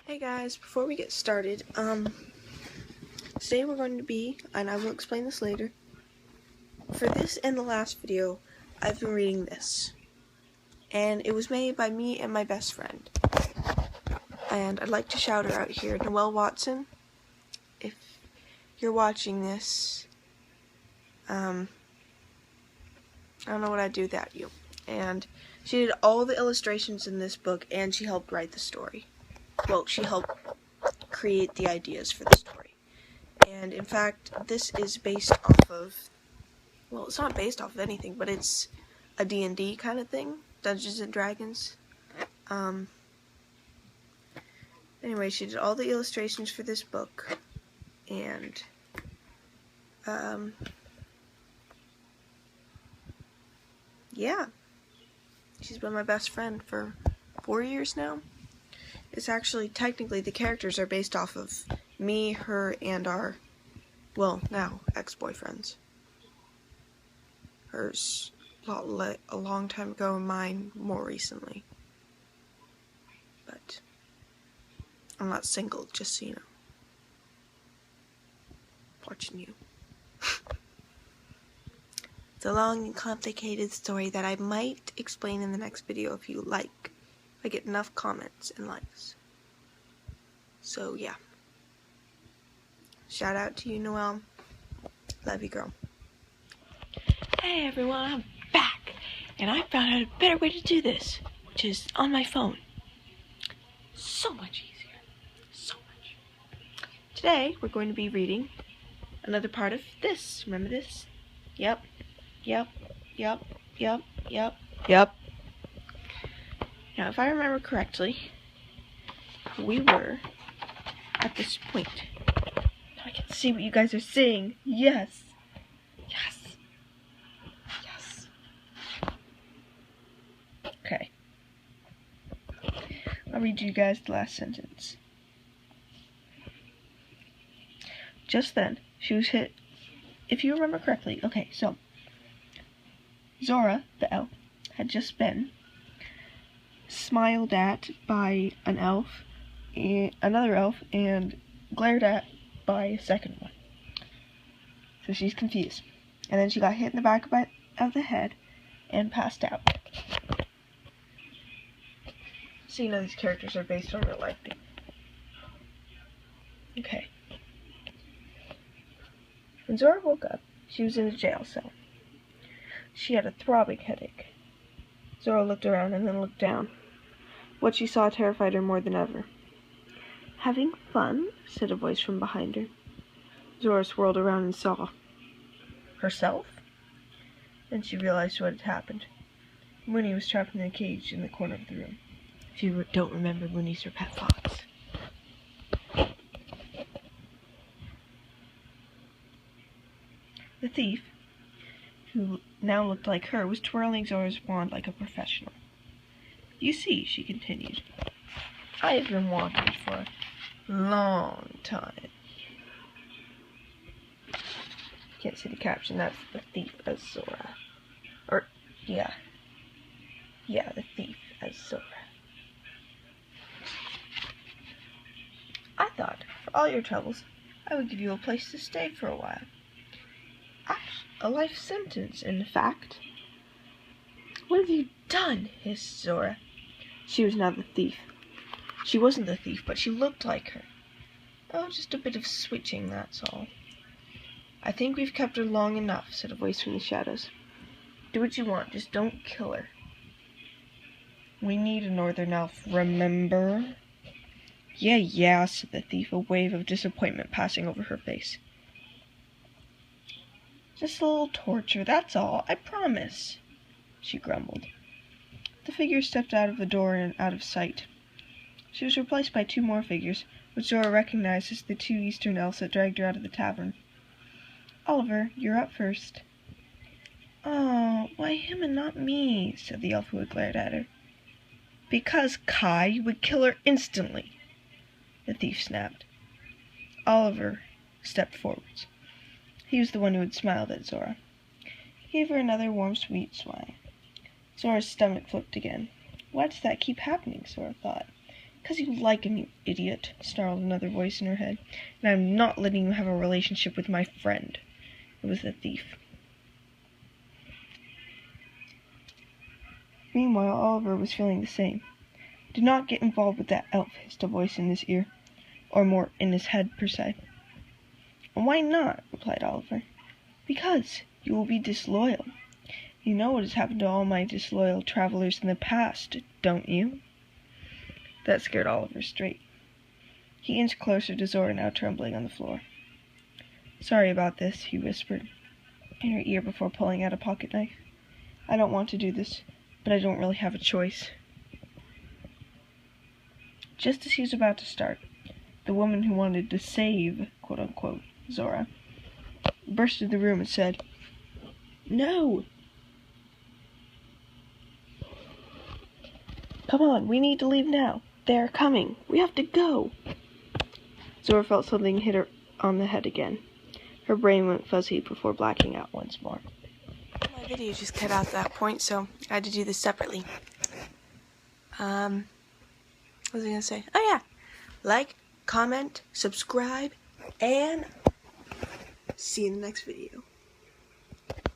Hey guys, before we get started, today we're going to be, and I will explain this later, for this and the last video, I've been reading this, and it was made by me and my best friend, and I'd like to shout her out here, Noelle Watson. If you're watching this, I don't know what I'd do without you, and she did all the illustrations in this book, and she helped write the story. Well, she helped create the ideas for the story. And in fact, this is based off of, well, it's not based off of anything, but it's a D&D kind of thing, Dungeons and Dragons. Anyway, she did all the illustrations for this book, and yeah, she's been my best friend for 4 years now. It's actually, technically, the characters are based off of me, her, and our, well, now, ex-boyfriends. Hers a long time ago, and mine more recently. But I'm not single, just so you know. Watching you. It's a long and complicated story that I might explain in the next video if you like. I get enough comments and likes. So yeah. Shout out to you, Noelle. Love you, girl. Hey everyone, I'm back, and I found out a better way to do this, which is on my phone. So much easier. So much. Today, we're going to be reading another part of this. Remember this? Yep. Now, if I remember correctly, we were at this point. Now I can see what you guys are saying. Yes. Okay. I'll read you guys the last sentence. Just then, she was hit. If you remember correctly, okay, so Zora, the elf, had just been smiled at by an elf, another elf, and glared at by a second one. So she's confused. And then she got hit in the back of the head and passed out. So you know these characters are based on real life things. Okay. When Zora woke up, she was in a jail cell. She had a throbbing headache. Zora looked around and then looked down. What she saw terrified her more than ever. "Having fun?" said a voice from behind her. Zora swirled around and saw herself. Then she realized what had happened. Mooney was trapped in a cage in the corner of the room. If you don't remember, Mooney's her pet fox. The thief, who now looked like her, was twirling Zora's wand like a professional. "You see," she continued, "I have been wanted for a long time." Can't see the caption, that's the thief as Zora. Or, yeah, the thief as Zora. "I thought, for all your troubles, I would give you a place to stay for a while. A life sentence, in fact." "What have you done?" hissed Zora. She was now the thief. She wasn't the thief, but she looked like her. "Oh, just a bit of switching, that's all." "I think we've kept her long enough," said a voice from the shadows. "Do what you want, just don't kill her. We need a northern elf, remember?" Yeah, said the thief, a wave of disappointment passing over her face. "Just a little torture, that's all, I promise," she grumbled. The figure stepped out of the door and out of sight. She was replaced by two more figures, which Zora recognized as the two eastern elves that dragged her out of the tavern. "Oliver, you're up first." "Oh, why him and not me?" said the elf who had glared at her. "Because, Kai, you would kill her instantly," the thief snapped. Oliver stepped forwards. He was the one who had smiled at Zora. He gave her another warm, sweet smile. Zora's stomach flipped again. Why does that keep happening? Zora thought. 'Cause you like him, you idiot, snarled another voice in her head. And I'm not letting you have a relationship with my friend. It was the thief. Meanwhile, Oliver was feeling the same. Do not get involved with that elf, hissed a voice in his ear. Or more, in his head, per se. And why not? Replied Oliver. Because you will be disloyal. You know what has happened to all my disloyal travelers in the past, don't you? That scared Oliver straight. He inched closer to Zora, now trembling on the floor. Sorry about this, he whispered in her ear before pulling out a pocket knife. I don't want to do this, but I don't really have a choice. Just as he was about to start, the woman who wanted to save, quote-unquote, Zora, burst into the room and said, No! Come on, we need to leave now. They are coming. We have to go. Zora felt something hit her on the head again. Her brain went fuzzy before blacking out once more. My video just cut out at that point, so I had to do this separately. What was I going to say? Oh yeah! Like, comment, subscribe, and see you in the next video.